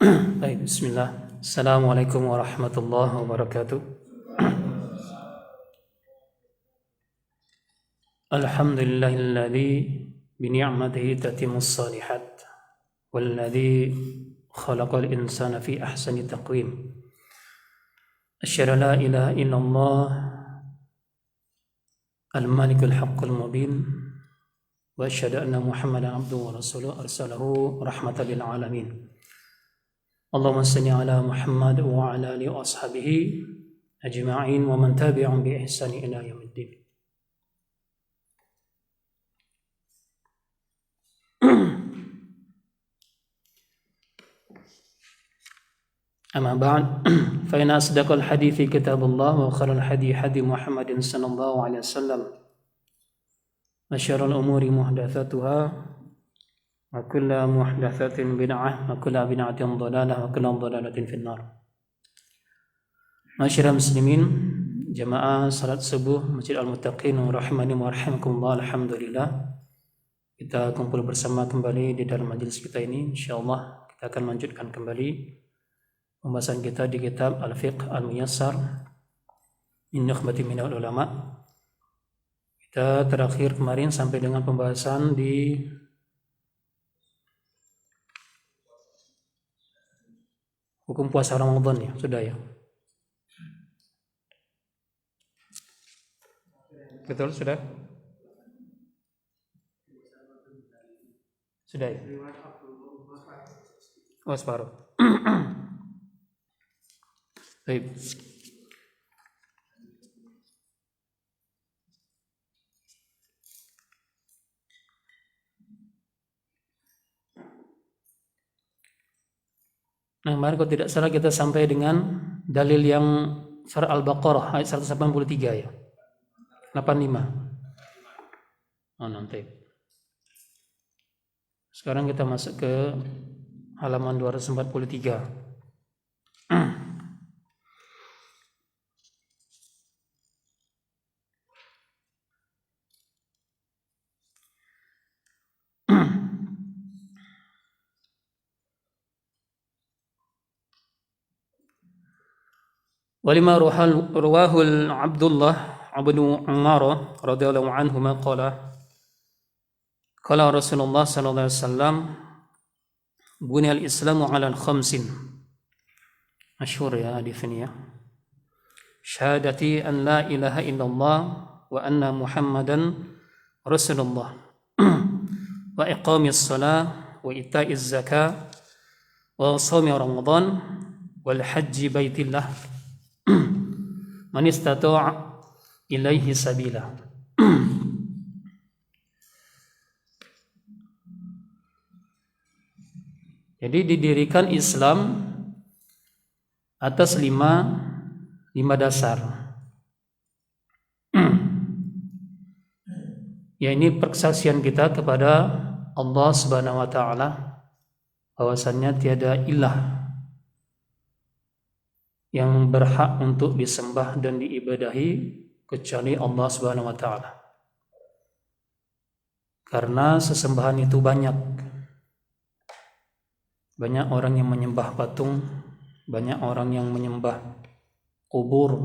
Baik, bismillah. Assalamualaikum warahmatullahi wabarakatuh. Alhamdulillahilladzi bini'matihi tatimmus shalihat walladzi khalaqal insana fi ahsani taqwim. Asyhadu la ilaha illallah al-malikul haqqul mubin wa asyhadu anna Muhammadan abduhu wa rasuluhu arsalahu rahmatan lil alamin. Allahumma salli ala Muhammad wa ala alihi wa ashabihi ajma'in wa man tabi'ahum bi ihsani ila yaumiddin. Amma ba'd, fa inna asdaqal hadithi kitabullah wa khairal hadi hadi Muhammadin sallallahu alaihi wasallam wa syarrul umuri muhdatsatuha wa kullu muhdatsatin bid'ah wa kullu bid'atin dhalalah wa kullu dhalalatin finnar. Masyarakat muslimin, jamaah salat subuh Masjid Al-Muttaqin rahimani wa rahimakumullah. Alhamdulillah kita kumpul bersama kembali di dalam majelis kita ini. Insyaallah kita akan lanjutkan kembali pembahasan kita di kitab Al-Fiqh Al-Muyassar min Nukhbati Minal Ulama. Kita terakhir kemarin sampai dengan pembahasan di hukum puasa Ramadan, ya, sudah ya. Betul, sudah? Sudah ya? Oh, separuh. Baik. Nah, kemarin kalau tidak salah kita sampai dengan dalil yang surah Al-Baqarah ayat 183 ya. 85. Oh, nanti. Sekarang kita masuk ke halaman 243. Walima ruwahul Abdullah ibn Umar radhiyallahu anhuma qala Rasulullah sallallahu alaihi wasallam buniyal islamu ala khamsin. Masyhur ya hadis ini ya. Syahadati an la ilaha illallah wa anna Muhammadan Rasulullah wa iqamis shalah wa ita'iz zakah wa shaumi ramadan wal hajji baitillah man istata'a ilaihi sabila. Jadi didirikan Islam atas lima dasar. Ya, ini persaksian kita kepada Allah Subhanahu wa taala bahwasannya tiada ilah yang berhak untuk disembah dan diibadahi kecuali Allah Subhanahu wa taala. Karena sesembahan itu banyak. Banyak orang yang menyembah patung, banyak orang yang menyembah kubur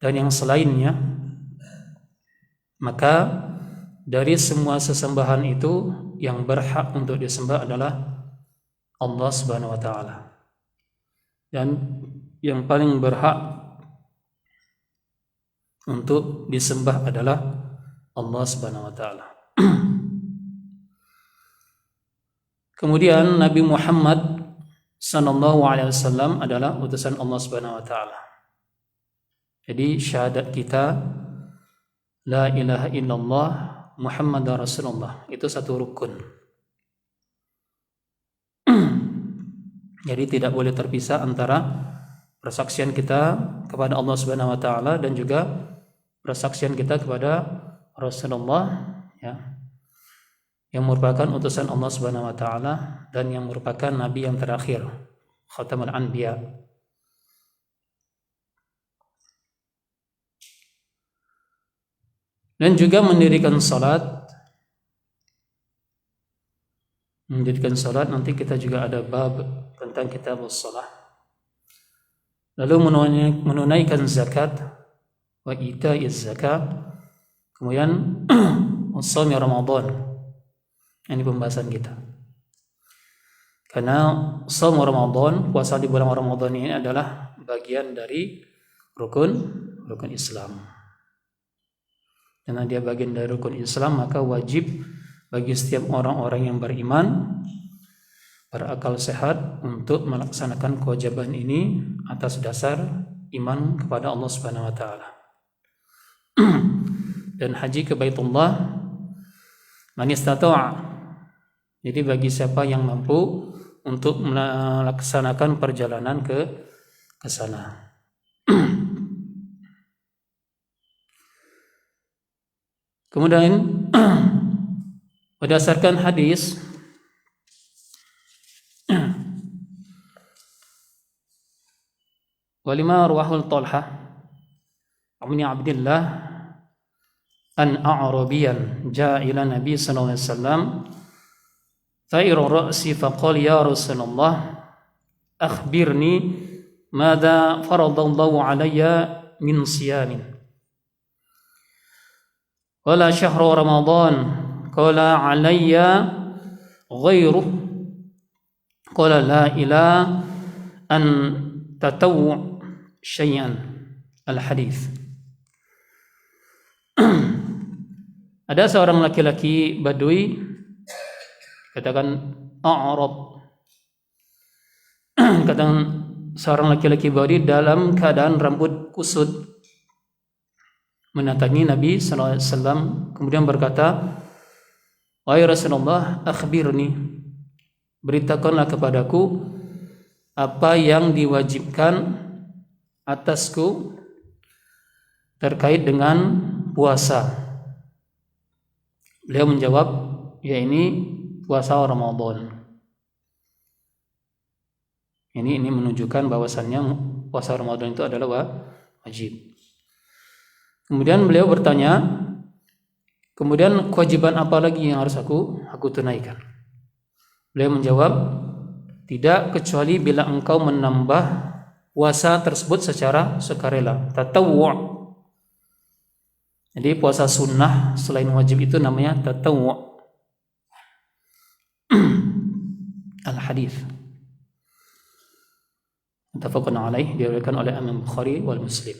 dan yang selainnya. Maka dari semua sesembahan itu yang berhak untuk disembah adalah Allah Subhanahu wa taala. Dan yang paling berhak untuk disembah adalah Allah Subhanahu wa taala. Kemudian Nabi Muhammad sallallahu alaihi wasallam adalah utusan Allah Subhanahu wa taala. Jadi syahadat kita la ilaha illallah Muhammadar Rasulullah itu satu rukun. Jadi tidak boleh terpisah antara persaksian kita kepada Allah Subhanahu wa taala dan juga persaksian kita kepada Rasulullah, ya, yang merupakan utusan Allah Subhanahu wa taala dan yang merupakan nabi yang terakhir, khatamul anbiya. Dan juga mendirikan salat menjadikan salat, nanti kita juga ada bab tentang kitabus shalah. Lalu menunaikan zakat wa ita'iz zakat, kemudian shaum Ramadan. Ini pembahasan kita. Karena shaum Ramadan, puasa di bulan Ramadan ini adalah bagian dari rukun Islam. Karena dia bagian dari rukun Islam, maka wajib bagi setiap orang-orang yang beriman, berakal sehat, untuk melaksanakan kewajiban ini atas dasar iman kepada Allah Subhanahu wa taala. Dan haji ke Baitullah man istata'a. Jadi bagi siapa yang mampu untuk melaksanakan perjalanan ke sana. Kemudian berdasarkan hadis walima ruwahul Talha Ibn Abdullah an a'rabiyan jaa ila Nabi sallallahu alaihi wasallam thairu ra'si faqala ya Rasulullah akhbirni madza faradallahu alayya min siyamin wala syahru Ramadan qala alayya ghairu qala la ilaha an tatawwu syai'an al-hadis. Ada seorang laki-laki Badui, katakan A'rab, katakan seorang laki-laki Badui dalam keadaan rambut kusut mendatangi Nabi SAW, kemudian berkata, wahai Rasulullah, akhbirni, beritakanlah kepadaku apa yang diwajibkan atasku terkait dengan puasa. Beliau menjawab, ya ini puasa Ramadan. Ini menunjukkan bahwasannya puasa Ramadan itu adalah wajib. Kemudian beliau bertanya, kemudian kewajiban apa lagi yang harus aku tunaikan? Beliau menjawab, tidak kecuali bila engkau menambah puasa tersebut secara sukarela, tatawwu'. Jadi puasa sunnah selain wajib itu namanya tatawwu'. Al-hadis muttafaqun alaih, diriwayatkan oleh Imam Bukhari wal Muslim.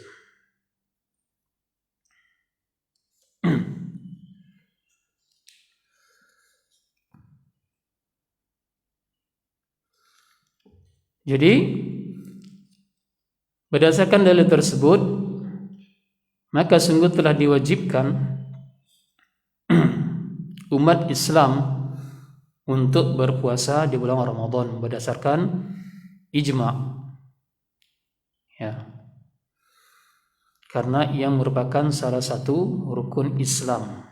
Jadi berdasarkan dalil tersebut, maka sungguh telah diwajibkan umat Islam untuk berpuasa di bulan Ramadan berdasarkan ijma'. Ya. Karena ia merupakan salah satu rukun Islam.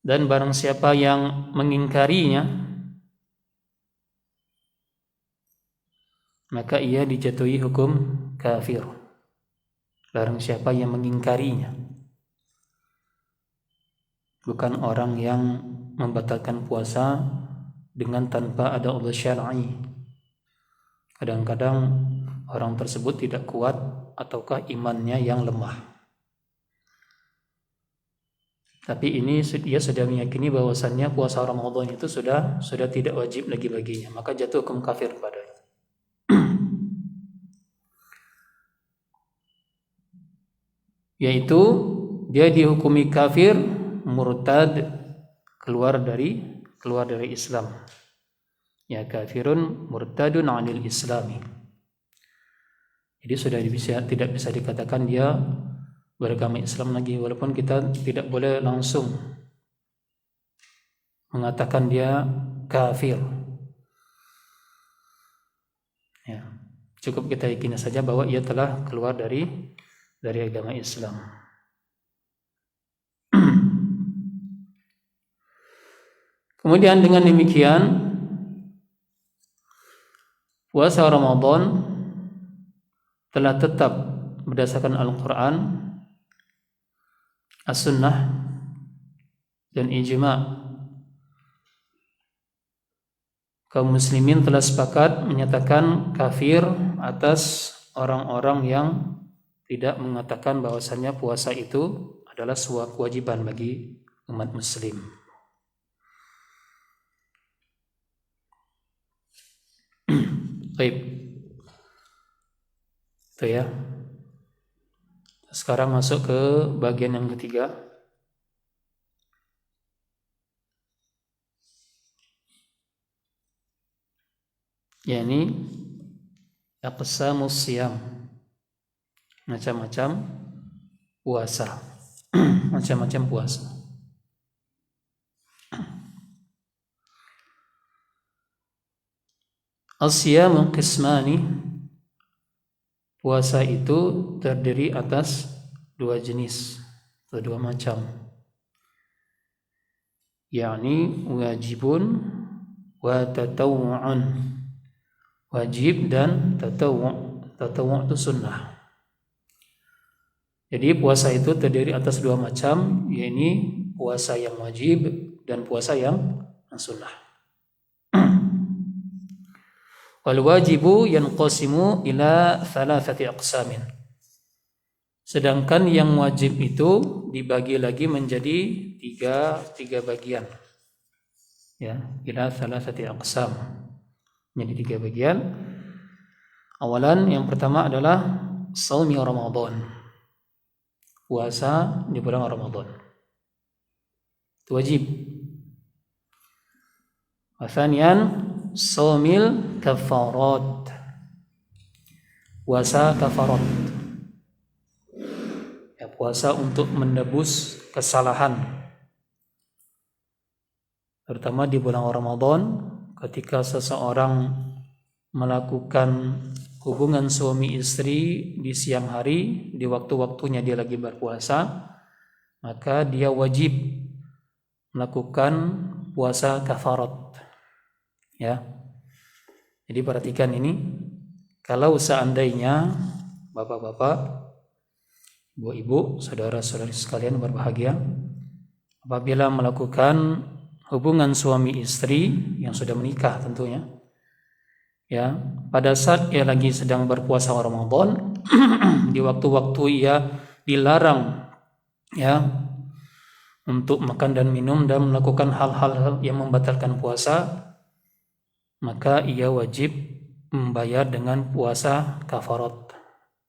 Dan barang siapa yang mengingkarinya, maka ia dijatuhi hukum kafir. Barang siapa yang mengingkarinya, bukan orang yang membatalkan puasa dengan tanpa ada udhur syar'i. Kadang-kadang orang tersebut tidak kuat ataukah imannya yang lemah. Tapi ini dia sudah meyakini bahwasannya puasa Ramadan itu sudah tidak wajib lagi baginya, maka jatuh hukum kafir padanya. Yaitu dia dihukumi kafir, murtad, keluar dari Islam. Ya, kafirun murtadun 'anil islami. Jadi sudah tidak bisa dikatakan dia beragama Islam lagi, walaupun kita tidak boleh langsung mengatakan dia kafir. Ya, cukup kita yakini saja bahwa ia telah keluar dari agama Islam. Kemudian dengan demikian puasa Ramadan telah tetap berdasarkan Al-Quran, As-Sunnah, dan ijma'. Kaum muslimin telah sepakat menyatakan kafir atas orang-orang yang tidak mengatakan bahwasannya puasa itu adalah sebuah kewajiban bagi umat muslim. Baik. Itu ya. Sekarang masuk ke bagian yang ketiga. Yakni aqsamus siyam. Macam-macam puasa. Macam-macam puasa. As-siyamu qismani. Puasa itu terdiri atas dua jenis atau dua macam. Yakni wajibun wa tatawwu'un. Wajib dan tatawwu'. Tatawwu' itu sunnah. Jadi puasa itu terdiri atas dua macam, yakni puasa yang wajib dan puasa yang sunnah. Wal wajibu yanqasimu ila thalathati aqsamin. Sedangkan yang wajib itu dibagi lagi menjadi tiga bagian. Ya, ila thalathati aqsam. Menjadi tiga bagian. Awalan, yang pertama adalah shaumi Ramadan. Puasa di bulan Ramadan. Itu wajib. Wathanian, shaumil kafarat. Puasa kafarat. Ya, puasa untuk menebus kesalahan. Terutama di bulan Ramadan, ketika seseorang melakukan hubungan suami istri di siang hari, di waktu-waktunya dia lagi berpuasa, maka dia wajib melakukan puasa kafarat. Ya. Jadi perhatikan ini, kalau seandainya bapak-bapak, ibu-ibu, saudara-saudari sekalian berbahagia, apabila melakukan hubungan suami istri yang sudah menikah tentunya, ya, pada saat ia lagi sedang berpuasa Ramadan, di waktu-waktu ia dilarang, ya, untuk makan dan minum dan melakukan hal-hal yang membatalkan puasa, maka ia wajib membayar dengan puasa kafarat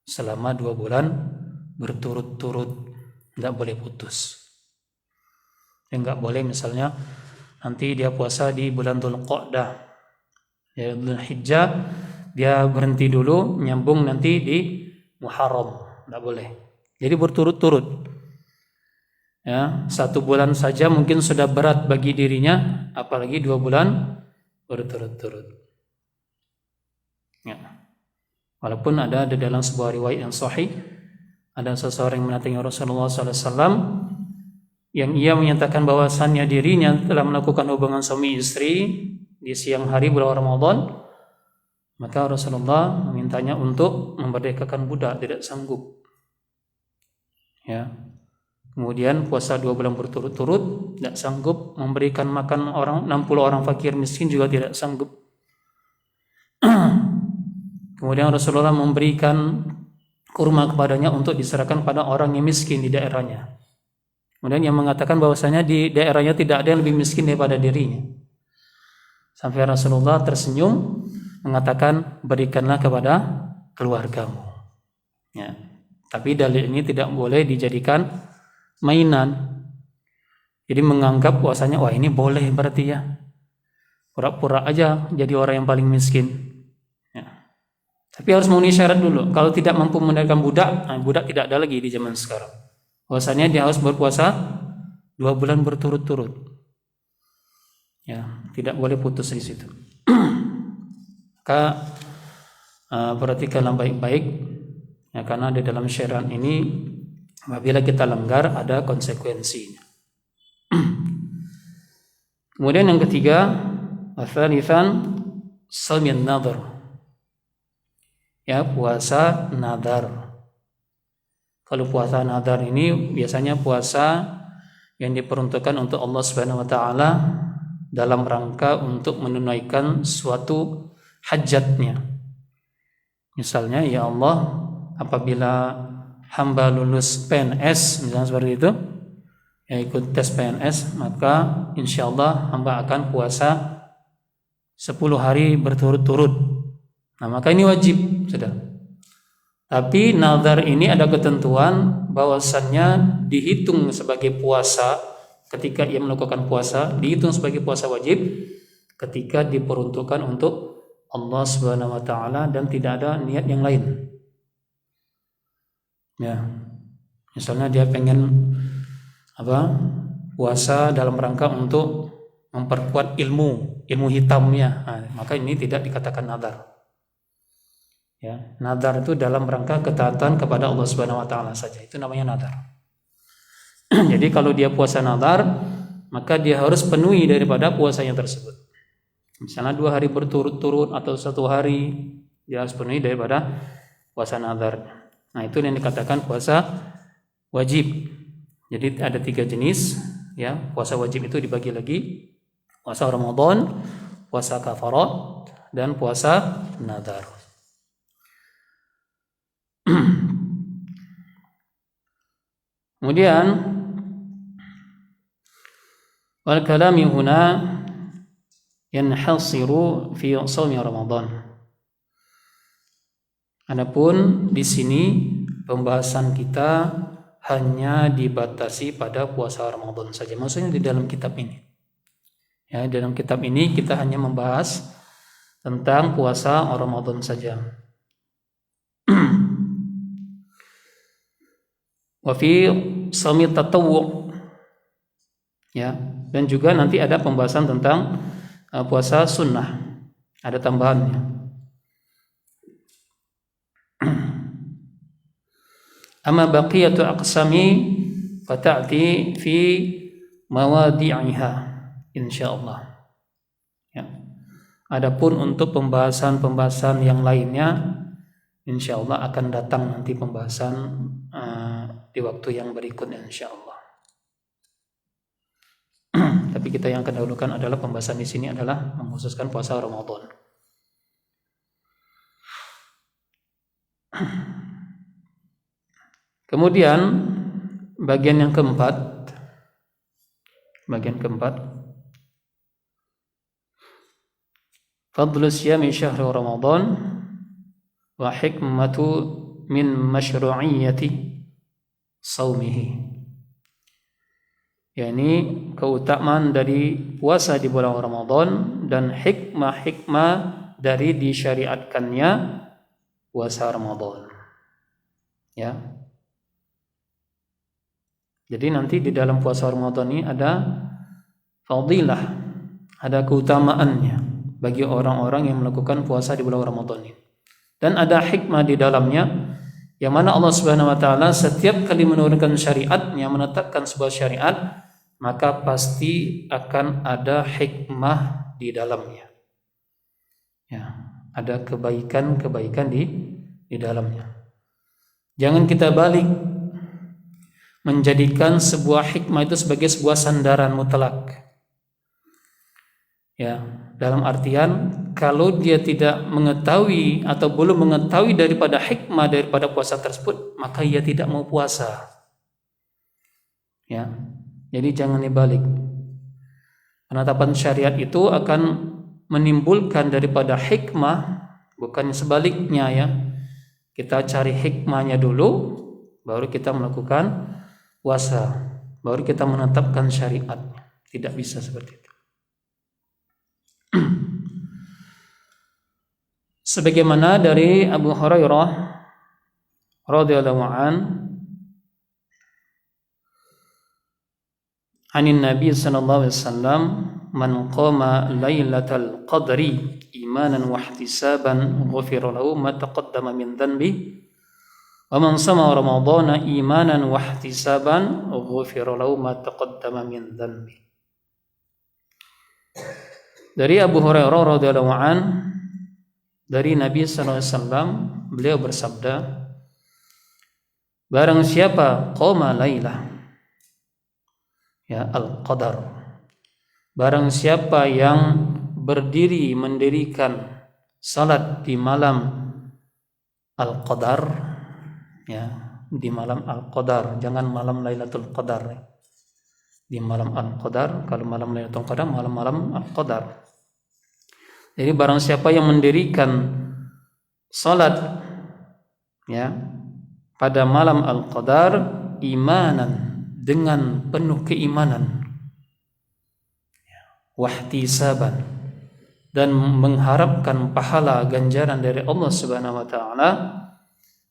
selama 2 bulan berturut-turut, tidak boleh putus. Enggak boleh misalnya nanti dia puasa di bulan Dzulqa'dah, ya, bulan Hijjah, dia berhenti dulu, nyambung nanti di Muharram, enggak boleh. Jadi berturut-turut. Ya, 1 bulan saja mungkin sudah berat bagi dirinya, apalagi 2 bulan berturut-turut. Ya. Walaupun ada di dalam sebuah riwayat yang sahih, ada seseorang yang mendatangi Rasulullah SAW yang ia menyatakan bahwasannya dirinya telah melakukan hubungan suami istri di siang hari bulan Ramadan, maka Rasulullah memintanya untuk memerdekakan budak, tidak sanggup. Ya. Kemudian puasa 2 bulan berturut-turut, tidak sanggup. Memberikan makan 60 orang fakir miskin juga tidak sanggup. Kemudian Rasulullah memberikan kurma kepadanya untuk diserahkan pada orang yang miskin di daerahnya. Kemudian yang mengatakan bahwasanya di daerahnya tidak ada yang lebih miskin daripada dirinya. Sampai Rasulullah tersenyum mengatakan, berikanlah kepada keluargamu. Ya. Tapi dalil ini tidak boleh dijadikan mainan. Jadi menganggap puasanya, wah ini boleh berarti ya, pura-pura aja jadi orang yang paling miskin. Ya. Tapi harus memenuhi syarat dulu. Kalau tidak mampu mendapatkan budak, budak tidak ada lagi di zaman sekarang. Puasanya dia harus berpuasa 2 bulan berturut-turut. Ya, tidak boleh putus di situ. Maka perhatikanlah baik-baik, ya, karena di dalam syariat ini apabila kita langgar ada konsekuensinya. Kemudian yang ketiga, tsalitsan shaum nadhar. Ya, puasa nadhar. Kalau puasa nadhar ini biasanya puasa yang diperuntukkan untuk Allah Subhanahu wa taala dalam rangka untuk menunaikan suatu hajatnya. Misalnya, ya Allah, apabila hamba lulus PNS misalnya seperti itu, ya ikut tes PNS, maka insya Allah hamba akan puasa 10 hari berturut-turut. Nah, maka ini wajib sudah. Tapi nazar ini ada ketentuan bahwasannya dihitung sebagai puasa ketika ia melakukan puasa, dihitung sebagai puasa wajib ketika diperuntukkan untuk Allah Subhanahu wa taala dan tidak ada niat yang lain. Ya. Misalnya dia pengen puasa dalam rangka untuk memperkuat ilmu hitamnya, nah, maka ini tidak dikatakan nazar. Ya, nazar itu dalam rangka ketaatan kepada Allah Subhanahu wa taala saja, itu namanya nazar. Jadi kalau dia puasa nazar, maka dia harus penuhi daripada puasanya tersebut. Misalnya 2 hari berturut-turut atau 1 hari, dia harus penuhi daripada puasa nazar. Nah, itu yang dikatakan puasa wajib. Jadi ada 3 jenis, ya. Puasa wajib itu dibagi lagi: puasa Ramadan, puasa kafarat, dan puasa nazar. Kemudian wal kalami huna yanhasiru fi shaumi Ramadan. Adapun di sini pembahasan kita hanya dibatasi pada puasa Ramadan saja. Maksudnya di dalam kitab ini. Ya, dalam kitab ini kita hanya membahas tentang puasa Ramadan saja. Wa fi shaumi tatawwu'. Ya, dan juga nanti ada pembahasan tentang puasa sunnah. Ada tambahannya. Amma baqiyatu aqsami fata'ti fi mawadi'iha insyaallah. Ya. Adapun untuk pembahasan-pembahasan yang lainnya, insyaallah akan datang nanti pembahasan di waktu yang berikutnya insyaallah. Tapi kita yang akan dahulukan adalah pembahasan di sini adalah mengkhususkan puasa Ramadan. Kemudian bagian keempat, fadlu siyami syahri Ramadan wa hikmatu min masyru'iyyati saumihi. yakni keutamaan dari puasa di bulan Ramadan dan hikmah-hikmah dari disyariatkannya puasa Ramadan. Ya. Jadi nanti di dalam puasa Ramadan ini ada fadilah, ada keutamaannya bagi orang-orang yang melakukan puasa di bulan Ramadan ini. Dan ada hikmah di dalamnya, yang mana Allah Subhanahu wa taala setiap kali menurunkan syariatnya, menetapkan sebuah syariat, maka pasti akan ada hikmah di dalamnya. Ya, ada kebaikan-kebaikan di dalamnya. Jangan kita balik menjadikan sebuah hikmah itu sebagai sebuah sandaran mutlak. Ya, dalam artian kalau dia tidak mengetahui atau belum mengetahui daripada hikmah daripada puasa tersebut, maka ia tidak mau puasa. Ya. Jadi jangan dibalik. Penetapan syariat itu akan menimbulkan daripada hikmah, bukan sebaliknya ya. Kita cari hikmahnya dulu, baru kita melakukan puasa, baru kita menetapkan syariatnya. Tidak bisa seperti itu. Sebagaimana dari Abu Hurairah radhiyallahu anin Nabi sallallahu alaihi wasallam, man qama lailatal qadri imanan wa ihtisaban ghufira lahu ma taqaddama min dhanbi wa man shama ramadhana imanan wa ihtisaban ghufira lahu ma taqaddama min dhanbi. Dari Abu Hurairah radhiyallahu an, dari Nabi sallallahu alaihi wasallam, beliau bersabda, barang siapa qama lailah, Ya, al-qadar. Barang siapa yang mendirikan salat di malam al-qadar, ya, di malam al-qadar, jangan malam Lailatul Qadar. Di malam al-qadar, kalau malam Lailatul Qadar, malam-malam al-qadar. Jadi barang siapa yang mendirikan salat, ya, pada malam al-qadar imanan, dengan penuh keimanan, wahtisaban, dan mengharapkan pahala ganjaran dari Allah Subhanahu wa taala,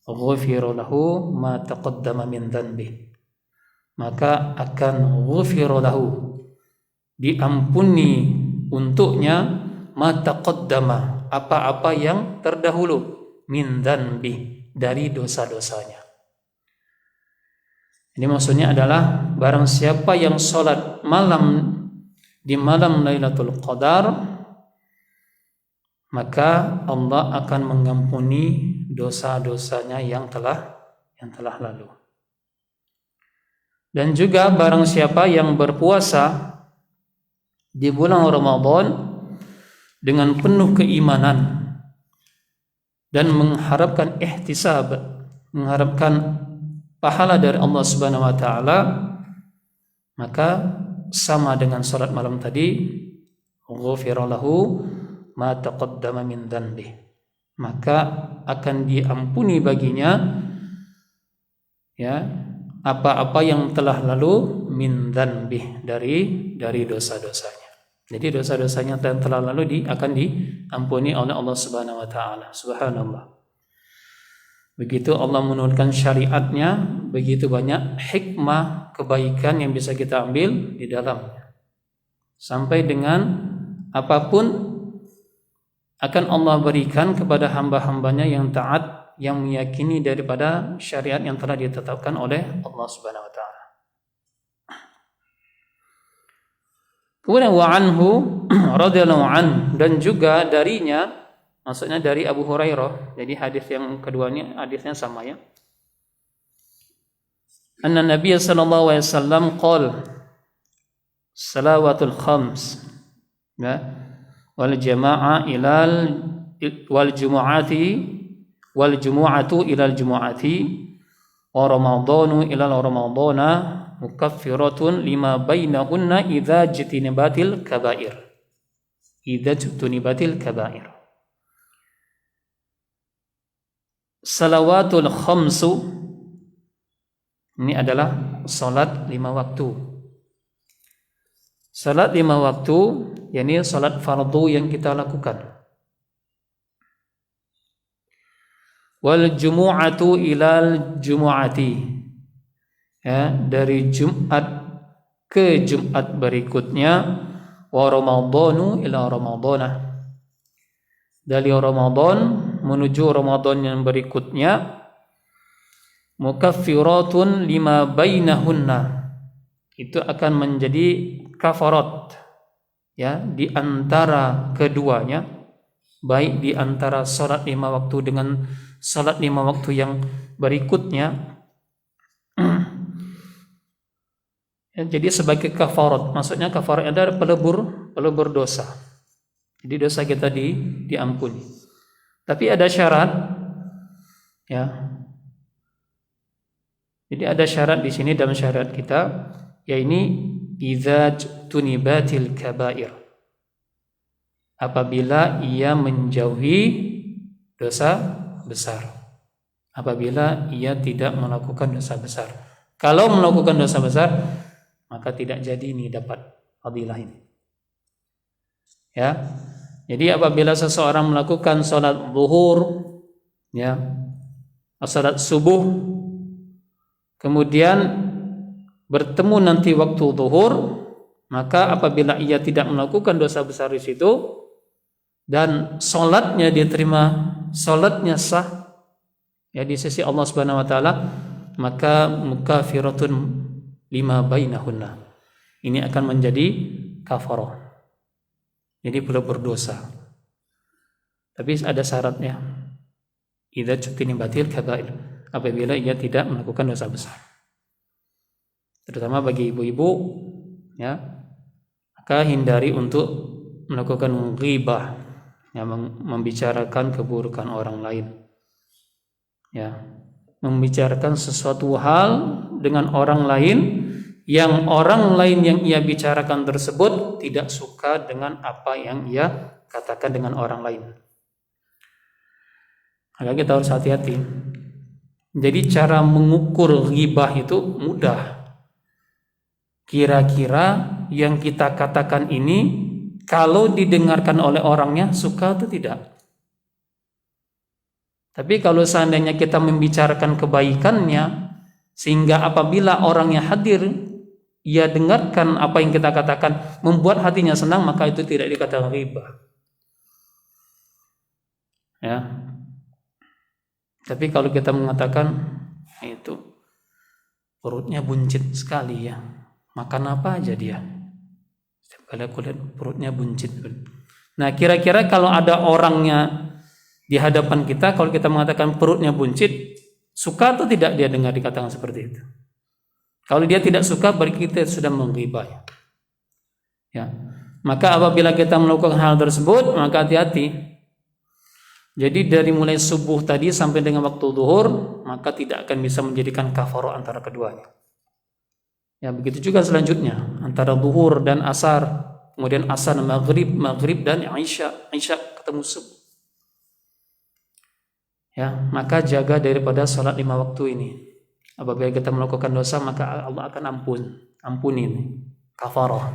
ghufira lahu ma taqaddama min dhanbi, maka akan ghufira lahu, diampuni untuknya, ma taqaddama, apa-apa yang terdahulu, min dhanbi, dari dosa-dosanya. Ini maksudnya adalah barang siapa yang sholat malam di malam Lailatul Qadar, maka Allah akan mengampuni dosa-dosanya yang telah lalu. Dan juga barang siapa yang berpuasa di bulan Ramadan dengan penuh keimanan dan mengharapkan ihtisab, mengharapkan pahala dari Allah Subhanahu wa taala, maka sama dengan salat malam tadi, ghufira lahu ma taqaddama min dhanbi, maka akan diampuni baginya, ya, apa-apa yang telah lalu, min dhanbi, dari dosa-dosanya. Jadi dosa-dosanya yang telah lalu akan diampuni oleh Allah Subhanahu wa taala. Subhanallah. Begitu Allah menurunkan syariatnya, begitu banyak hikmah kebaikan yang bisa kita ambil di dalamnya. Sampai dengan apapun akan Allah berikan kepada hamba-hambanya yang taat, yang meyakini daripada syariat yang telah ditetapkan oleh Allah Subhanahu wa taala. Kemudian wa anhu radhiyallahu an, dan juga darinya, maksudnya dari Abu Hurairah. Jadi hadis yang kedua ini hadisnya sama, ya. Anna Nabiy sallallahu alaihi wasallam qala salawatul khams, ya, wal jama'a ilal wal jumu'atu ilal jumu'ati wa ramadhanu ilal ramadhana mukaffiratun lima bainahunna idza jtinibatil kaba'ir. Salawatul khamsu, ini adalah salat 5 waktu. Salat 5 waktu, yakni salat fardu yang kita lakukan. Wal jumu'atu ilal jumu'ati, ya, dari Jumat ke Jumat berikutnya, wa ramadhanu ila ramadhanah, dari Ramadan menuju Ramadan yang berikutnya, mukaffiratun lima bainahunna, itu akan menjadi kafarat, ya, di antara keduanya, baik di antara salat 5 waktu dengan salat 5 waktu yang berikutnya. Ya, jadi sebagai kafarat, maksudnya kafarat adalah pelebur dosa. Jadi dosa kita diampuni. Tapi ada syarat, ya. Jadi ada syarat di sini dalam syariat kita, yaitu idza tunibatil kaba'ir, apabila ia menjauhi dosa besar. Apabila ia tidak melakukan dosa besar. Kalau melakukan dosa besar, maka tidak jadi ini dapat fadilah ini. Ya. Jadi apabila seseorang melakukan salat zuhur, ya, salat subuh, kemudian bertemu nanti waktu zuhur, maka apabila ia tidak melakukan dosa besar di situ dan salatnya diterima, salatnya sah, ya, di sisi Allah Subhanahu wa taala, maka mukaffiratun lima bainahunna, ini akan menjadi kafarah. Jadi belum berdosa. Tapi ada syaratnya. Idza jutinibatil kaba'ir, apabila ia tidak melakukan dosa besar. Terutama bagi ibu-ibu ya, maka hindari untuk melakukan ghibah, ya, membicarakan keburukan orang lain, ya, membicarakan sesuatu hal dengan orang lain yang orang lain yang ia bicarakan tersebut tidak suka dengan apa yang ia katakan dengan orang lain. Maka kita harus hati-hati. Jadi cara mengukur ghibah itu mudah. Kira-kira yang kita katakan ini kalau didengarkan oleh orangnya suka atau tidak. Tapi kalau seandainya kita membicarakan kebaikannya sehingga apabila orangnya hadir ia dengarkan apa yang kita katakan membuat hatinya senang, maka itu tidak dikatakan ghibah. Ya. Tapi kalau kita mengatakan itu perutnya buncit sekali ya, makan apa aja dia. Setiap kali aku lihat perutnya buncit. Nah, kira-kira kalau ada orangnya di hadapan kita, kalau kita mengatakan perutnya buncit, suka atau tidak dia dengar dikatakan seperti itu? Kalau dia tidak suka, berarti kita sudah menghibah. Ya. Maka apabila kita melakukan hal tersebut, maka hati-hati. Jadi dari mulai subuh tadi sampai dengan waktu zuhur, maka tidak akan bisa menjadikan kafarah antara keduanya. Ya, begitu juga selanjutnya antara zuhur dan asar, kemudian asar maghrib dan isya ketemu subuh. Ya, maka jaga daripada salat 5 waktu ini. Apabila kita melakukan dosa, maka Allah akan ampuni kafarah.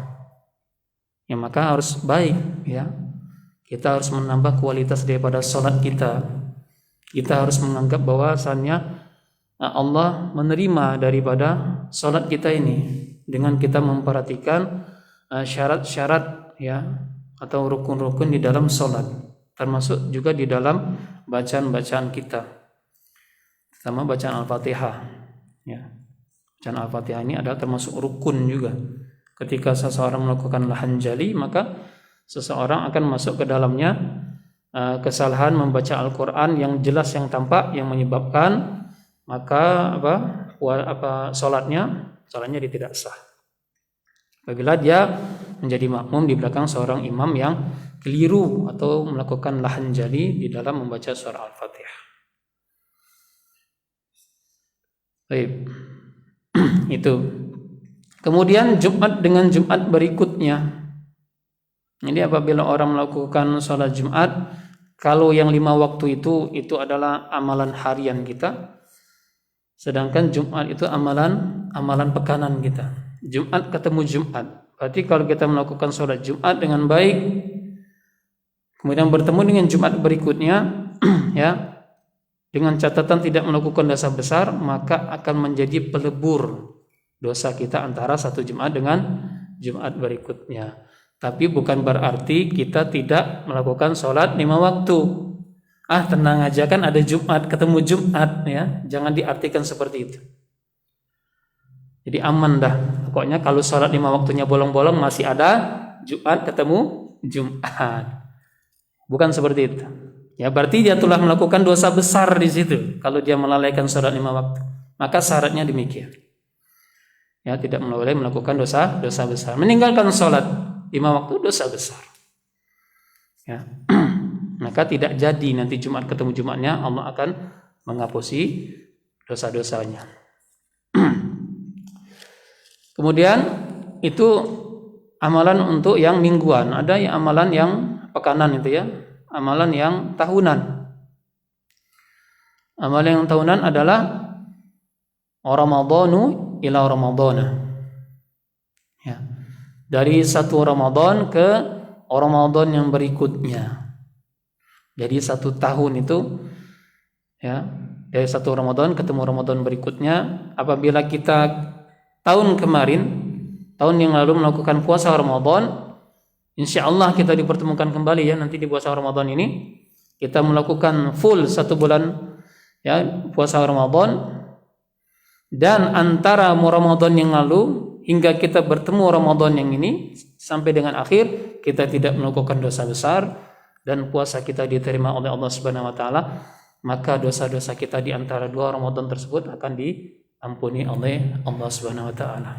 Ya, maka harus baik, ya. Kita harus menambah kualitas daripada salat kita. Kita harus menganggap bahwasannya Allah menerima daripada salat kita ini dengan kita memperhatikan syarat-syarat, ya, atau rukun-rukun di dalam salat, termasuk juga di dalam bacaan-bacaan kita, sama bacaan Al-Fatihah, ya. Bacaan Al-Fatihah ini adalah termasuk rukun juga. Ketika seseorang melakukan hanjali, maka seseorang akan masuk ke dalamnya kesalahan membaca Al-Quran yang jelas, yang tampak, yang menyebabkan maka salatnya dia tidak sah. Apabila dia menjadi makmum di belakang seorang imam yang keliru atau melakukan lahan jali di dalam membaca surah Al-Fatihah. Baik. Itu. Kemudian Jumat dengan Jumat berikutnya. Jadi apabila orang melakukan sholat Jumat, kalau yang 5 waktu itu adalah amalan harian kita, sedangkan Jumat itu amalan pekanan kita. Jumat ketemu Jumat. Berarti kalau kita melakukan sholat Jumat dengan baik, kemudian bertemu dengan Jumat berikutnya, ya, dengan catatan tidak melakukan dosa besar, maka akan menjadi pelebur dosa kita antara satu Jumat dengan Jumat berikutnya. Tapi bukan berarti kita tidak melakukan sholat 5 waktu. Tenang aja, kan ada Jumat ketemu Jumat, ya. Jangan diartikan seperti itu. Jadi aman dah. Pokoknya kalau sholat 5 waktunya bolong-bolong, masih ada Jumat ketemu Jumat. Bukan seperti itu. Ya, berarti dia telah melakukan dosa besar di situ. Kalau dia melalaikan sholat 5 waktu, maka syaratnya demikian. Ya, tidak boleh melakukan dosa besar. Meninggalkan sholat 5 waktu dosa besar. Ya. Maka tidak jadi nanti Jumat ketemu Jumatnya Allah akan menghapusi dosa-dosanya. Kemudian itu amalan untuk yang mingguan, ada yang amalan yang pekanan itu, ya, amalan yang tahunan. Amalan yang tahunan adalah Ramadhanu ila Ramadhana. Ya. Dari satu Ramadan ke Ramadan yang berikutnya. Jadi 1 tahun itu, ya, dari satu Ramadan ketemu Ramadan berikutnya. Apabila kita tahun yang lalu melakukan puasa Ramadan, insya Allah kita dipertemukan kembali, ya, nanti di puasa Ramadan ini kita melakukan full 1 bulan, ya, puasa Ramadan. Dan antara Ramadan yang lalu hingga kita bertemu Ramadan yang ini sampai dengan akhir, kita tidak melakukan dosa besar dan puasa kita diterima oleh Allah Subhanahu wa taala, maka dosa-dosa kita di antara 2 Ramadan tersebut akan diampuni oleh Allah Subhanahu wa taala.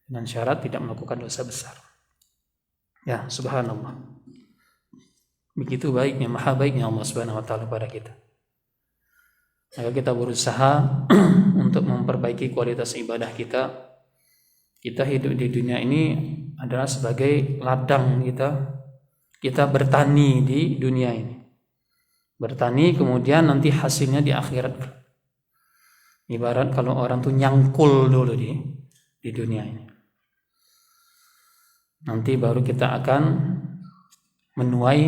dengan syarat tidak melakukan dosa besar. Ya, subhanallah. Begitu baiknya, maha baiknya Allah Subhanahu wa taala pada kita. Maka kita berusaha untuk memperbaiki kualitas ibadah kita. Kita hidup di dunia ini adalah sebagai ladang kita. Kita bertani di dunia ini. Bertani kemudian nanti hasilnya di akhirat. Ibarat kalau orang tuh nyangkul dulu di dunia ini. Nanti baru kita akan menuai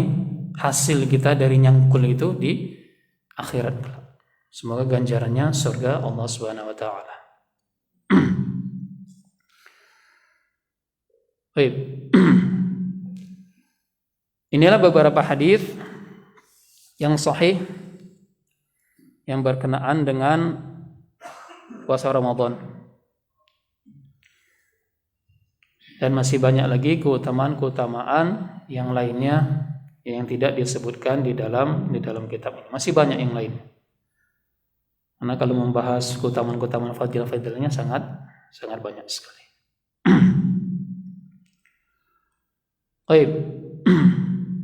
hasil kita dari nyangkul itu di akhirat. Semoga ganjarannya surga Allah Subhanahu wa taala. Baik. Inilah beberapa hadis yang sahih yang berkenaan dengan puasa Ramadan. Dan masih banyak lagi keutamaan-keutamaan yang lainnya yang tidak disebutkan di dalam kitab ini. Masih banyak yang lain. Karena kalau membahas keutamaan-keutamaan fadilah-fadilahnya sangat banyak sekali. Baik.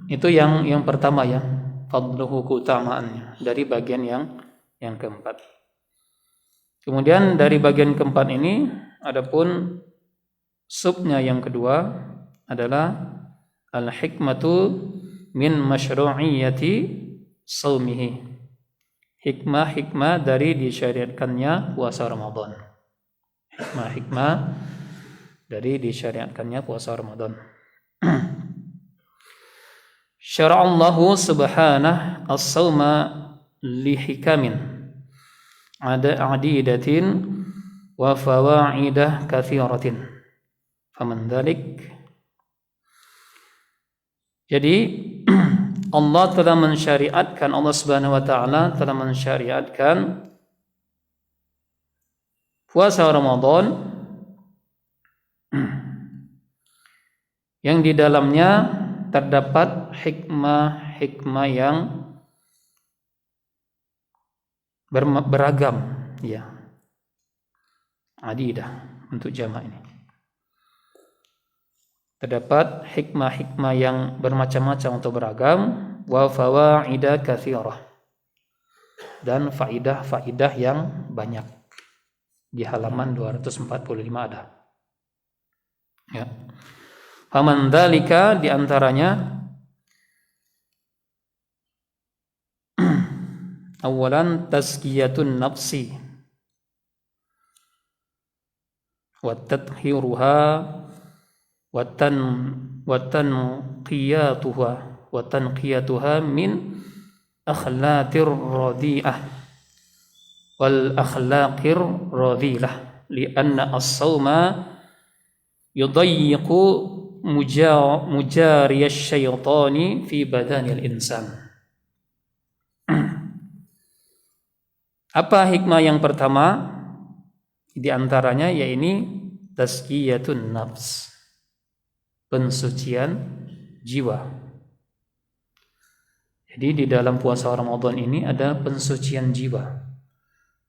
Itu yang pertama ya, fadluhu, keutamaannya dari bagian yang keempat. Kemudian dari bagian keempat ini adapun subnya yang kedua adalah al-hikmatu min masyru'iyyati shaumihi. Hikmah dari disyariatkannya puasa Ramadan. Hikmah dari disyariatkannya puasa Ramadan. Syara'allahu subhanahu as-sawma lihikamin adidatin wa fawaidah katsiratin. Faman dzalik. Jadi Allah telah mensyariatkan, Allah Subhanahu wa taala telah mensyariatkan puasa Ramadan yang di dalamnya terdapat hikmah yang beragam ya. Adidah untuk jamak ini. Terdapat hikmah yang bermacam-macam atau beragam, wa fawaidah katsirah, dan faidah yang banyak. Di halaman 245 ada. Ya. Faman dzalika di antaranya awalan tazkiyatun nafsi wa tathiruha wa tanqiyatuha min akhlaqir radhi'ah wal akhlaqir radhilah lianna as-sawma yudayyiqu mujariyasy syaitani fi badanil insan. Apa hikmah yang pertama? Di antaranya yaitu tazkiyatun nafs, pensucian jiwa. Jadi di dalam puasa Ramadan ini ada pensucian jiwa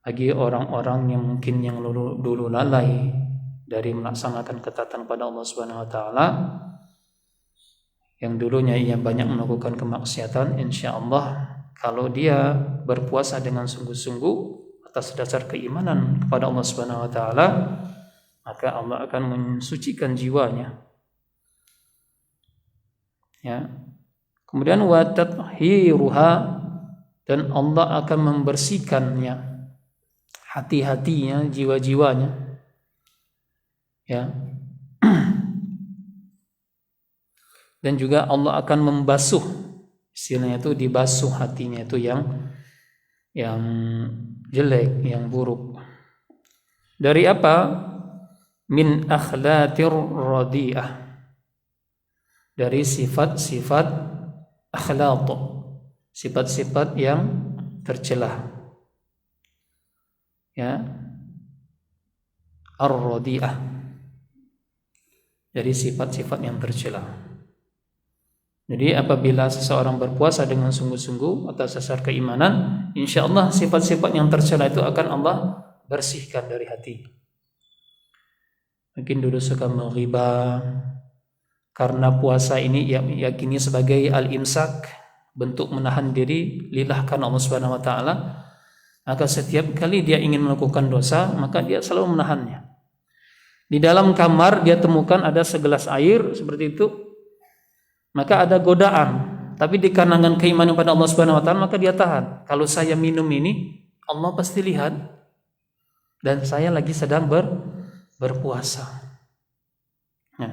bagi orang-orang yang mungkin yang dulu lalai dari melaksanakan ketaatan pada Allah Subhanahu wa taala, yang dulunya ia banyak melakukan kemaksiatan. Insyaallah kalau dia berpuasa dengan sungguh-sungguh atas dasar keimanan kepada Allah Subhanahu wa taala, maka Allah akan mensucikan jiwanya. Ya. Kemudian wa tathiruha, dan Allah akan membersihkannya hati-hatinya, jiwa-jiwanya. Ya. Dan juga Allah akan membasuh, istilahnya itu dibasuh hatinya itu yang jelek, yang buruk. Dari apa? Min akhlaqir radhi'ah, dari sifat-sifat akhlaq, sifat-sifat yang tercela. Ya. Ar-radhi'ah, dari sifat-sifat yang tercela. Jadi apabila seseorang berpuasa dengan sungguh-sungguh atas dasar keimanan, insyaallah sifat-sifat yang tercela itu akan Allah bersihkan dari hati. mungkin dulu suka menghibah. Karena puasa ini yakini sebagai al-imsak, bentuk menahan diri lillah karena Allah Subhanahu wa taala, maka setiap kali dia ingin melakukan dosa, maka dia selalu menahannya. Di dalam kamar dia temukan ada segelas air seperti itu, maka ada godaan, tapi dikarenakan keimanan pada Allah Subhanahu wa taala, maka dia tahan. Kalau saya minum ini, Allah pasti lihat dan saya lagi sedang berpuasa. Nah,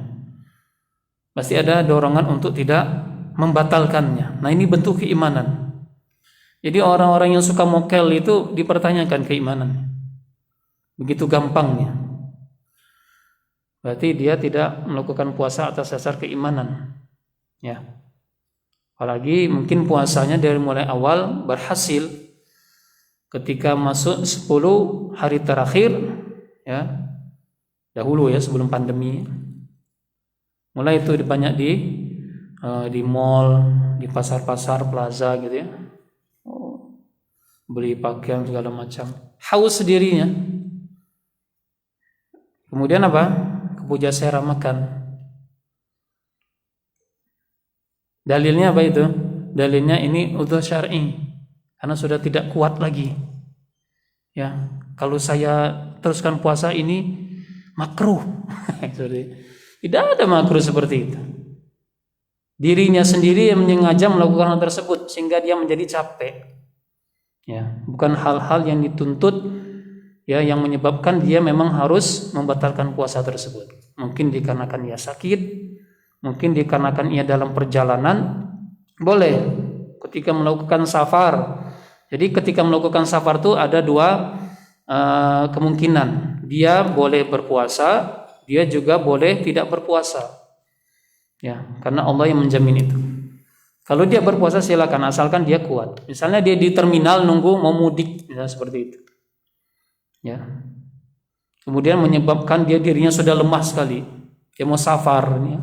pasti ada dorongan untuk tidak membatalkannya. Nah, ini bentuk keimanan. Jadi orang-orang yang suka mokel itu dipertanyakan keimanannya. Begitu gampangnya. Berarti dia tidak melakukan puasa atas dasar keimanan. Ya. Apalagi mungkin puasanya dari mulai awal berhasil ketika masuk 10 hari terakhir, ya. Dahulu ya, sebelum pandemi. Mulai itu banyak di mall, di pasar-pasar, plaza gitu ya. Beli pakaian segala macam. Haus sendirinya. Kemudian apa? Kepuja sera makan. Dalilnya apa itu? Dalilnya ini udzur syar'i. Karena sudah tidak kuat lagi. Ya, kalau saya teruskan puasa ini makruh. Tidak ada makruh seperti itu. Dirinya sendiri yang menyengaja melakukan hal tersebut sehingga dia menjadi capek. Ya, bukan hal-hal yang dituntut ya yang menyebabkan dia memang harus membatalkan puasa tersebut. Mungkin dikarenakan ia sakit, mungkin dikarenakan ia dalam perjalanan, boleh ketika melakukan safar. Jadi ketika melakukan safar itu ada dua kemungkinan. Dia boleh berpuasa, dia juga boleh tidak berpuasa. Ya, karena Allah yang menjamin itu. Kalau dia berpuasa silakan asalkan dia kuat. Misalnya dia di terminal nunggu mau mudik, misalnya seperti itu. Ya. Kemudian menyebabkan dirinya sudah lemah sekali. Dia mau safar ya.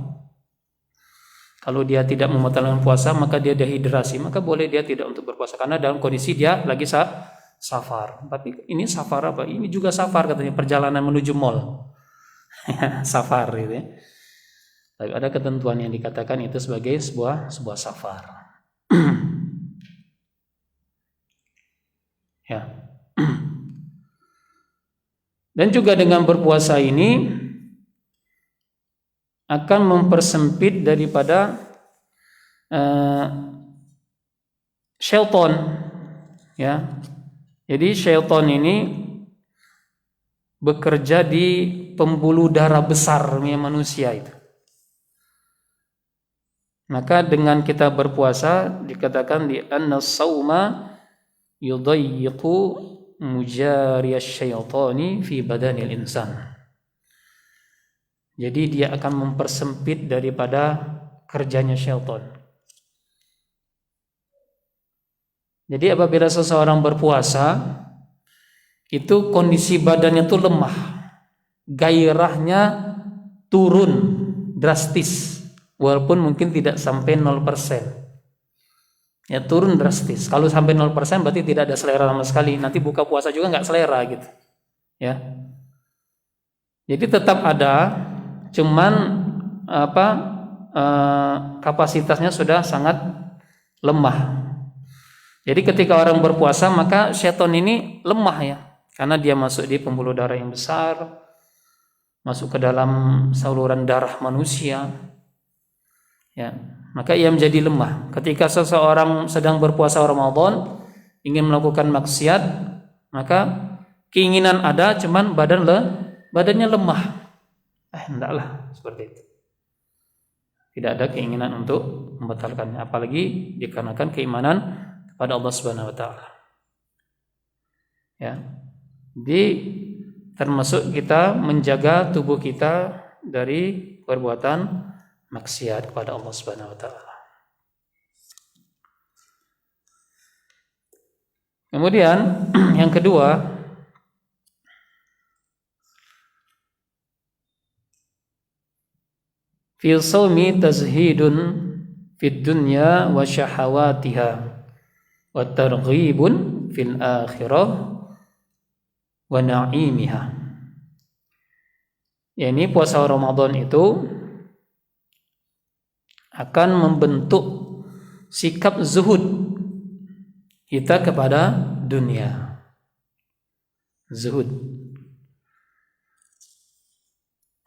Kalau dia tidak membatalkan puasa, maka dia dehidrasi, maka boleh dia tidak untuk berpuasa karena dalam kondisi dia lagi safar. Tapi ini safar apa? Ini juga safar katanya, perjalanan menuju mall. Safar gitu ya. Tapi ada ketentuan yang dikatakan itu sebagai sebuah safar. Ya. Dan juga dengan berpuasa ini akan mempersempit daripada syaitan, ya. Jadi syaitan ini bekerja di pembuluh darah besarnya manusia itu. Maka dengan kita berpuasa dikatakan di annas-sauma yudayyiqu mujariyasy syaitani fi badanil insan. Jadi dia akan mempersempit daripada kerjanya syaitan. Jadi apabila seseorang berpuasa, itu kondisi badannya tuh lemah, gairahnya turun drastis, walaupun mungkin tidak sampai 0%. Ya turun drastis. Kalau sampai 0% berarti tidak ada selera sama sekali. Nanti buka puasa juga nggak selera gitu. Ya. Jadi tetap ada, cuman kapasitasnya sudah sangat lemah. Jadi ketika orang berpuasa maka syaitan ini lemah ya, karena dia masuk di pembuluh darah yang besar, masuk ke dalam saluran darah manusia. Ya, maka ia menjadi lemah. Ketika seseorang sedang berpuasa Ramadan ingin melakukan maksiat, maka keinginan ada, cuman badannya lemah. Hendaklah seperti itu. Tidak ada keinginan untuk membatalkannya, apalagi dikarenakan keimanan kepada Allah Subhanahu wa taala. Ya. Jadi termasuk kita menjaga tubuh kita dari perbuatan maksiat kepada Allah Subhanahu wa taala. Kemudian yang kedua, fi shaumi tazhidun fid dunya wa syahawatiha wa targhibun fil akhirah wa na'imiha. Ya, ini puasa Ramadan itu akan membentuk sikap zuhud kita kepada dunia. Zuhud.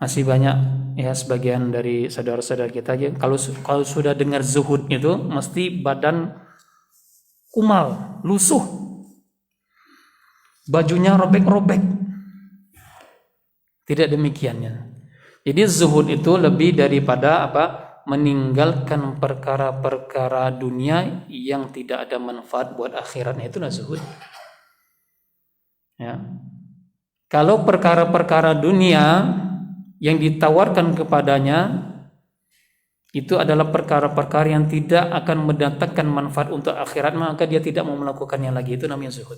Masih banyak ya sebagian dari saudara-saudara kita aja kalau sudah dengar zuhud itu mesti badan kumal, lusuh. Bajunya robek-robek. Tidak demikiannya. Jadi zuhud itu lebih daripada meninggalkan perkara-perkara dunia yang tidak ada manfaat buat akhiratnya, itulah zuhud. Ya. Kalau perkara-perkara dunia yang ditawarkan kepadanya itu adalah perkara-perkara yang tidak akan mendatangkan manfaat untuk akhirat, maka dia tidak mau melakukannya lagi, itu namanya zuhud.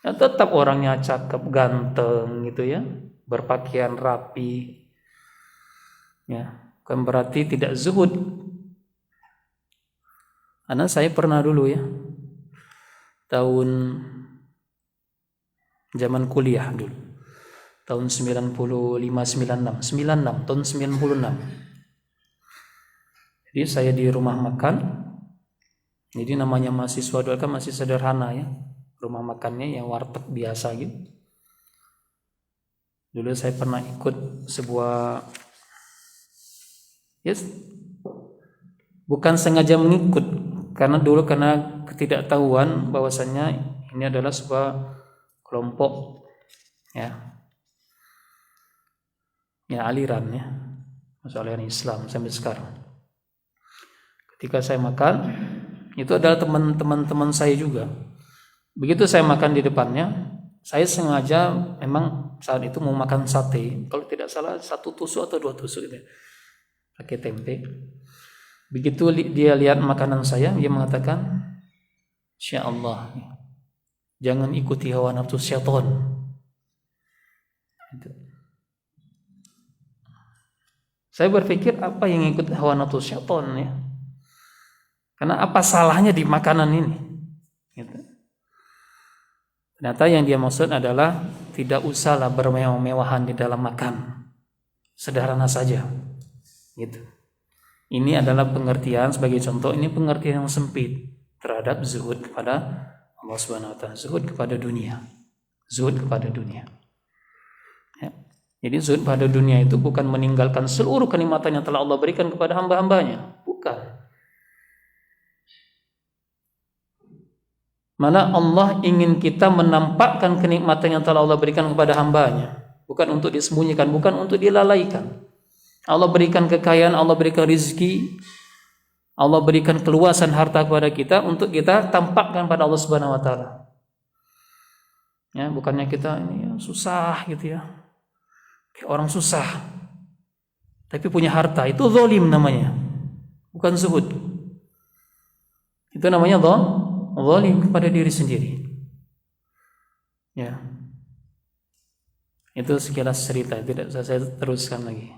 Ya, tetap orangnya cakep, ganteng gitu ya, berpakaian rapi. Ya, bukan berarti tidak zuhud. Karena saya pernah dulu ya, tahun zaman kuliah dulu, tahun 95, 96, tahun 96. Jadi saya di rumah makan. Jadi namanya mahasiswa dulu kan masih sederhana ya, rumah makannya yang warteg biasa gitu. Dulu saya pernah ikut sebuah, yes, bukan sengaja mengikut, karena ketidaktahuan bahwasannya ini adalah sebuah kelompok ya aliran ya, aliran Islam sampai sekarang. Ketika saya makan, itu adalah teman-teman saya juga. Begitu saya makan di depannya, saya sengaja memang saat itu mau makan sate, kalau tidak salah 1 tusuk atau 2 tusuk gitu, pakai tempe. Begitu dia lihat makanan saya, dia mengatakan, "Insya Allah, jangan ikuti hawa nafsu syaitan." Saya berpikir apa yang ikut hawa nafsu syaitan ya? Karena apa salahnya di makanan ini? Gitu. Ternyata yang dia maksud adalah tidak usahlah bermewah-mewahan di dalam makan, sederhana saja. Gitu. Ini adalah pengertian, sebagai contoh, ini pengertian yang sempit terhadap zuhud kepada Allah Subhanahu wa taala, zuhud kepada dunia. Zuhud kepada dunia. Ya. Jadi zuhud pada dunia itu bukan meninggalkan seluruh kenikmatan yang telah Allah berikan kepada hamba-hambanya, bukan. Mana Allah ingin kita menampakkan kenikmatan yang telah Allah berikan kepada hambanya, bukan untuk disembunyikan, bukan untuk dilalaikan. Allah berikan kekayaan, Allah berikan rezeki, Allah berikan keluasan harta kepada kita untuk kita tampakkan pada Allah Subhanahu wa taala. Ya, bukannya kita ini ya, susah gitu ya. Kayak orang susah tapi punya harta, itu zalim namanya. Bukan zuhud. Itu namanya zalim kepada diri sendiri. Ya. Itu sekilas cerita, tidak saya teruskan lagi.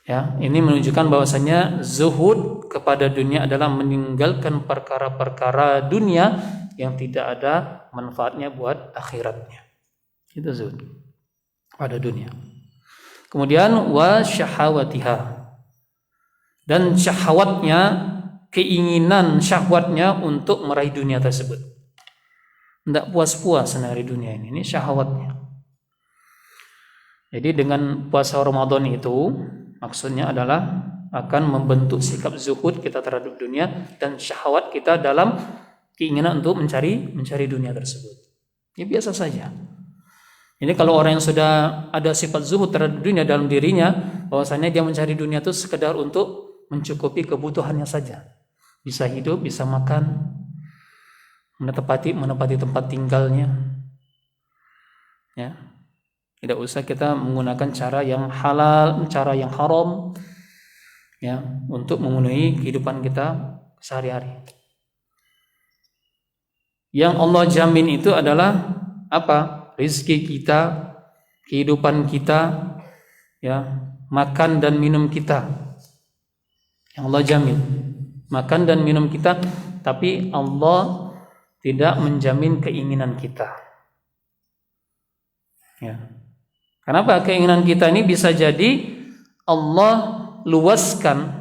Ya, ini menunjukkan bahwasanya zuhud kepada dunia adalah meninggalkan perkara-perkara dunia yang tidak ada manfaatnya buat akhiratnya. Itu zuhud pada dunia. Kemudian wa syahawatiha, dan syahwatnya, keinginan syahwatnya untuk meraih dunia tersebut. Tidak puas-puas dari dunia ini syahwatnya. Jadi dengan puasa Ramadan itu maksudnya adalah akan membentuk sikap zuhud kita terhadap dunia dan syahwat kita dalam keinginan untuk mencari dunia tersebut. Ini biasa saja. Ini kalau orang yang sudah ada sifat zuhud terhadap dunia dalam dirinya, bahwasanya dia mencari dunia itu sekedar untuk mencukupi kebutuhannya saja. Bisa hidup, bisa makan, menepati tempat tinggalnya. Ya. Tidak usah kita menggunakan cara yang halal, cara yang haram ya, untuk memenuhi kehidupan kita sehari-hari. Yang Allah jamin itu adalah apa? Rezeki kita, kehidupan kita, ya, makan dan minum kita. Yang Allah jamin makan dan minum kita, tapi Allah tidak menjamin keinginan kita. Ya. Kenapa? Keinginan kita ini bisa jadi Allah luaskan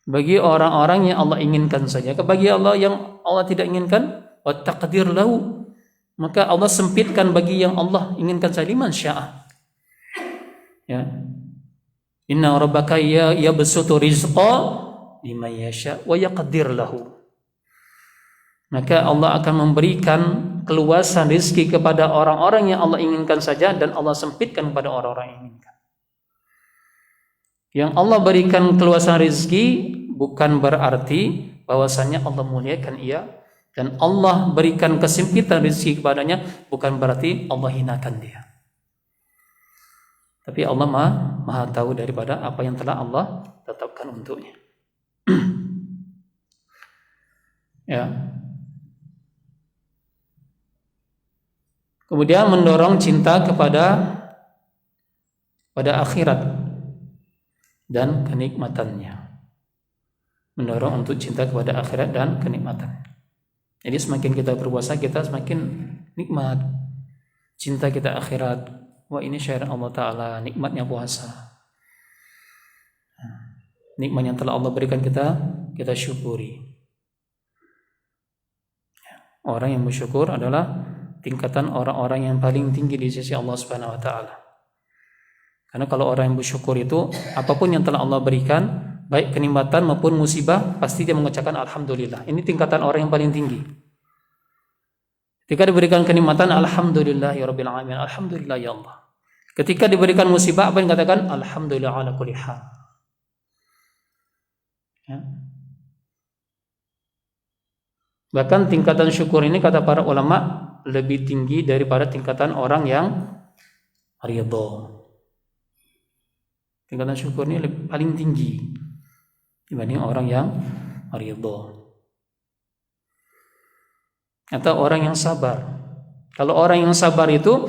bagi orang-orang yang Allah inginkan saja. Bagi Allah yang Allah tidak inginkan, wa taqdir lahu, maka Allah sempitkan bagi yang Allah inginkan saja, liman syaa. Ya. Inna rabbaka yabsutu rizqa liman yasha wa yaqdir lahu. Maka Allah akan memberikan keluasan rezeki kepada orang-orang yang Allah inginkan saja, dan Allah sempitkan kepada orang-orang yang inginkan. Yang Allah berikan keluasan rezeki bukan berarti bahwasanya Allah muliakan ia, dan Allah berikan kesempitan rezeki kepadanya bukan berarti Allah hinakan dia. Tapi Allah maha tahu daripada apa yang telah Allah tetapkan untuknya. Ya. Kemudian mendorong cinta kepada akhirat dan kenikmatannya. Mendorong untuk cinta kepada akhirat dan kenikmatan. Jadi semakin kita berpuasa, kita semakin nikmat. Cinta kita akhirat. Wah, ini syariat Allah Ta'ala, nikmatnya puasa. Nikmat yang telah Allah berikan kita syukuri. Orang yang bersyukur adalah tingkatan orang-orang yang paling tinggi di sisi Allah Subhanahu wa taala. Karena kalau orang yang bersyukur itu, apapun yang telah Allah berikan, baik kenikmatan maupun musibah, pasti dia mengucapkan alhamdulillah. Ini tingkatan orang yang paling tinggi. Ketika diberikan kenikmatan, alhamdulillah ya rabbil alamin, alhamdulillah ya Allah. Ketika diberikan musibah, apa yang dikatakan? Alhamdulillah ala kulli hal. Ya. Bahkan tingkatan syukur ini, kata para ulama, lebih tinggi daripada tingkatan orang yang ridho. Tingkatan syukur ini paling tinggi dibanding orang yang ridho. Atau orang yang sabar. Kalau orang yang sabar itu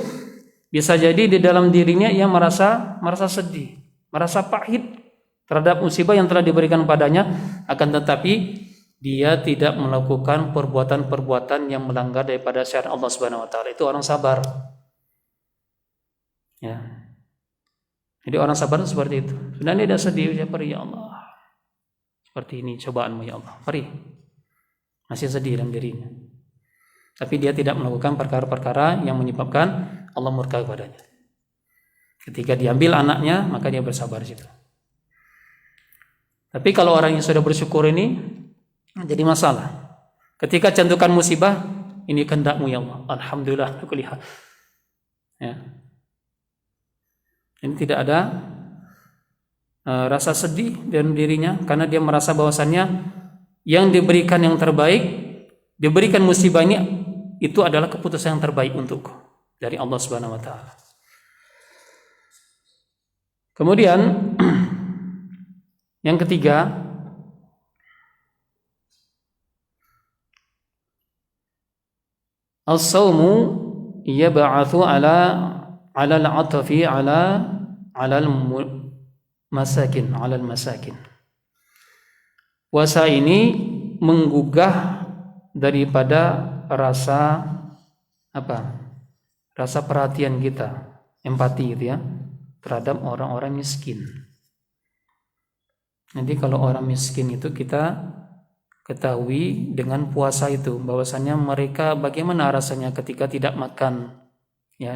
bisa jadi di dalam dirinya ia merasa sedih, merasa pahit terhadap musibah yang telah diberikan padanya, akan tetapi dia tidak melakukan perbuatan-perbuatan yang melanggar daripada syariat Allah Subhanahu wa taala. Itu orang sabar. Ya. Jadi orang sabar itu seperti itu. Sudah dia tidak sedih, dia pergi, ya Allah. Seperti ini cobaanmu ya Allah. Pergi. Masih sedih dalam dirinya. Tapi dia tidak melakukan perkara-perkara yang menyebabkan Allah murka kepadanya. Ketika diambil anaknya, maka dia bersabar situ. Tapi kalau orang yang sudah bersyukur ini jadi masalah. Ketika cantukan musibah, ini kehendak-Mu ya Allah. Alhamdulillah. Ya. Ini tidak ada rasa sedih dalam dirinya, karena dia merasa bahwasannya yang diberikan yang terbaik, diberikan musibah ini, itu adalah keputusan yang terbaik untukku dari Allah Subhanahu wa taala. Kemudian yang ketiga, as-sawmu yab'athu ala al-'atfi ala al-masakin, ala al-masakin. Puasa ini menggugah daripada rasa perhatian kita, empati gitu ya, terhadap orang-orang miskin. Nanti kalau orang miskin itu kita ketahui dengan puasa itu, bahwasanya mereka bagaimana rasanya ketika tidak makan, ya.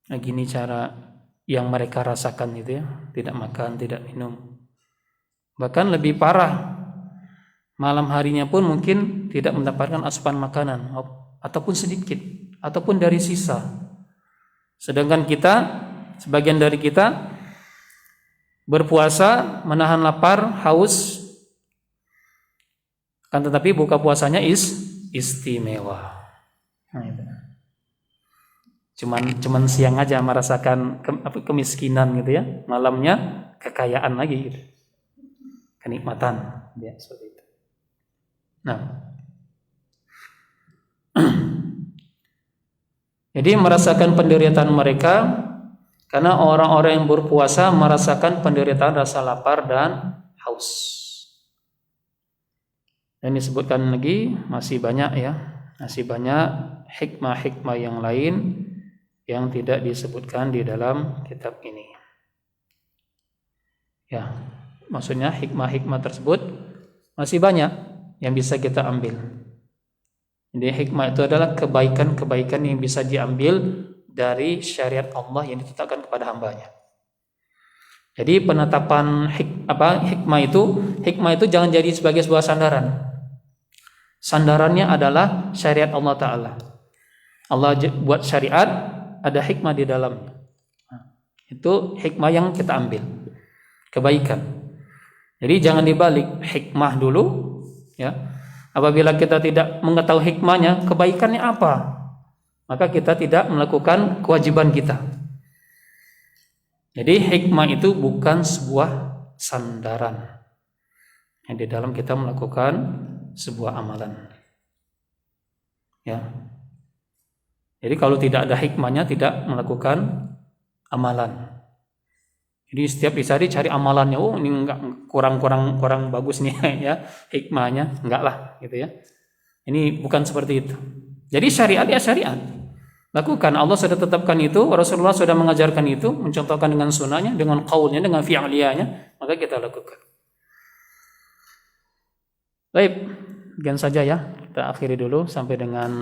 Nah, gini cara yang mereka rasakan itu ya, tidak makan, tidak minum. Bahkan lebih parah, malam harinya pun mungkin tidak mendapatkan asupan makanan, ataupun sedikit, ataupun dari sisa. Sedangkan kita, sebagian dari kita berpuasa menahan lapar, haus, kan tetapi buka puasanya istimewa. Nah, itu. Cuman siang aja merasakan kemiskinan gitu ya, malamnya kekayaan lagi gitu. Kenikmatan ya, seperti itu. Nah, jadi merasakan penderitaan mereka, karena orang-orang yang berpuasa merasakan penderitaan rasa lapar dan haus. Dan disebutkan lagi masih banyak ya, masih banyak hikmah-hikmah yang lain yang tidak disebutkan di dalam kitab ini. Ya, maksudnya hikmah-hikmah tersebut masih banyak yang bisa kita ambil. Jadi hikmah itu adalah kebaikan-kebaikan yang bisa diambil dari syariat Allah yang ditetapkan kepada hambanya. Jadi penetapan hikmah itu jangan jadi sebagai sebuah sandaran. Sandarannya adalah syariat Allah Ta'ala. Allah buat syariat, ada hikmah di dalamnya. Itu hikmah yang kita ambil, kebaikan. Jadi jangan dibalik, hikmah dulu, ya. Apabila kita tidak mengetahui hikmahnya, kebaikannya apa, maka kita tidak melakukan kewajiban kita. Jadi hikmah itu bukan sebuah sandaran yang di dalam kita melakukan sebuah amalan. Ya. Jadi kalau tidak ada hikmahnya, tidak melakukan amalan. Jadi setiap cari amalannya, oh ini enggak kurang bagus nih ya hikmahnya, enggak lah gitu ya. Ini bukan seperti itu. Jadi syariat ya syariat. Lakukan, Allah sudah tetapkan itu, Rasulullah sudah mengajarkan itu, mencontohkan dengan sunnahnya, dengan qaulnya, dengan fi'liyahnya, maka kita lakukan. Baik, sekian saja ya. Kita akhiri dulu sampai dengan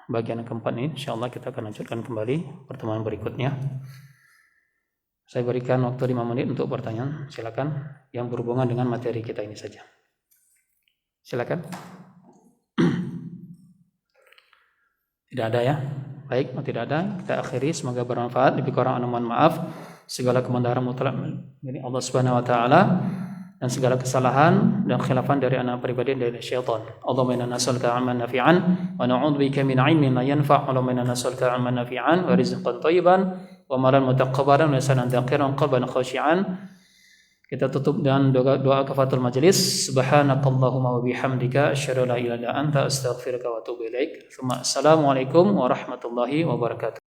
bagian yang keempat ini. Insyaallah kita akan lanjutkan kembali pertemuan berikutnya. Saya berikan waktu 5 menit untuk pertanyaan. Silakan yang berhubungan dengan materi kita ini saja. Silakan. Tidak ada ya? Baik, tidak ada. Kita akhiri, semoga bermanfaat. Lebih kurang mohon maaf. Segala kebenaran mutlak milik Allah Subhanahu wa taala dan segala kesalahan dan khilafan dari anak pribadi dari syaitan. Allahumma inna nas'aluka 'ilman nafi'an wa na'udzubika min 'ilmin la yanfa'. Allahumma inna nas'aluka 'ilman nafi'an wa rizqan thayyiban wa malan mutaqabbalan wa lisanan dzakiran qalban khashi'an. Kita tutup dengan doa kafatul majelis. Subhanakallahumma wa bihamdika asyhadu an la ilaha illa anta astaghfiruka wa atubu ilaik. Assalamualaikum warahmatullahi wabarakatuh.